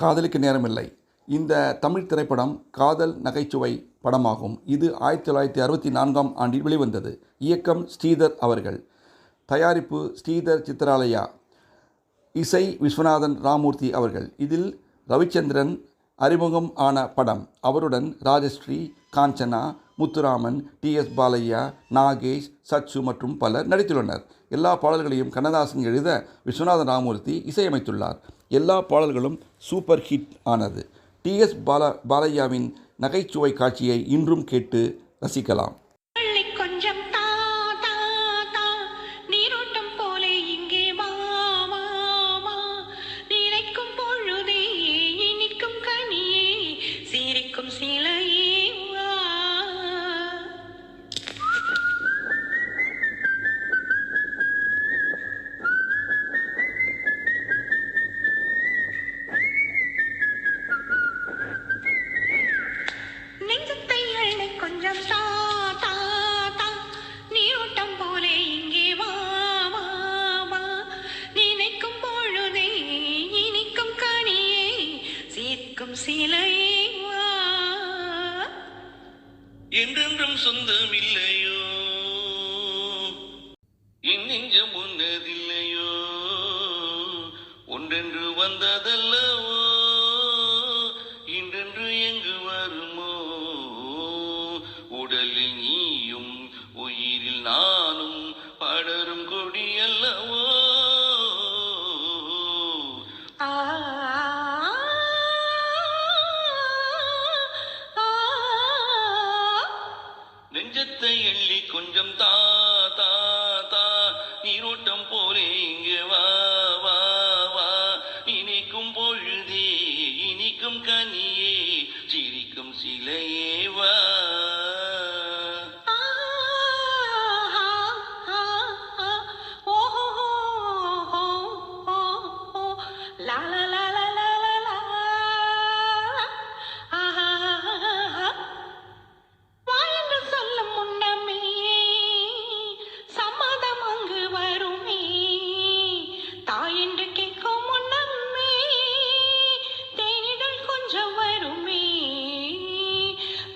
காதலுக்கு நேரமில்லை. இந்த தமிழ் திரைப்படம் காதல் நகைச்சுவை படமாகும். இது 1964ஆம் ஆண்டில் வெளிவந்தது. இயக்கம் ஸ்ரீதர் அவர்கள். தயாரிப்பு ஸ்ரீதர் சித்ராலயா. இசை விஸ்வநாதன் ராமூர்த்தி அவர்கள். இதில் ரவிச்சந்திரன் அறிமுகம் ஆன படம். அவருடன் ராஜஸ்ரீ, காஞ்சனா, முத்துராமன், டி.எஸ். பாலையா, நாகேஷ், சச்சு மற்றும் பலர் நடித்துள்ளனர். எல்லா பாடல்களையும் கண்ணதாசன் எழுத விஸ்வநாதன் ராமூர்த்தி இசையமைத்துள்ளார். எல்லா பாடல்களும் சூப்பர் ஹிட் ஆனது. டி.எஸ். பாலையாவின் நகைச்சுவை காட்சியை இன்றும் கேட்டு ரசிக்கலாம். என்றென்றும் சொந்தமில்லையோ, என் நெஞ்சம் உன்னதில்லையோ, ஒன்றென்று வந்ததல்லவோ, இன்றென்று எங்கு வருமோ, உடலில் நீயும் உயிரில் நானும் படரும் கொடி அல்லவோ. நெஞ்சத்தை எள்ளி கொஞ்சம் தா தா தா, நீரோட்டம் போலே இங்கே வா வா வா, இனிக்கும் பொழுதே இனிக்கும் கனியே, சிரிக்கும் சிலையே வா.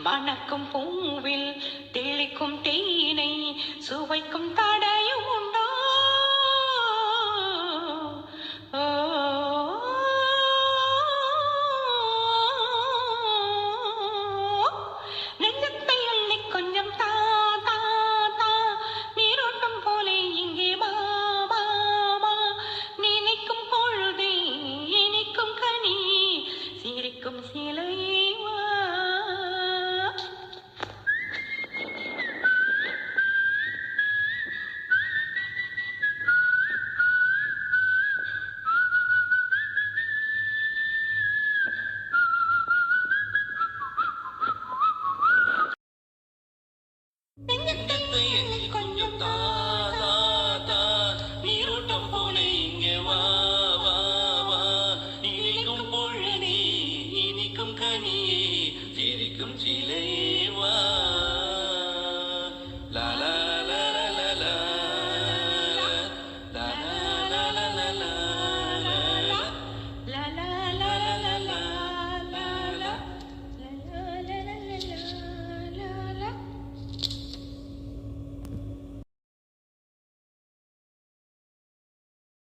வணக்கம் பூவில் தெளிக்கும் தேனை சுவைக்கும்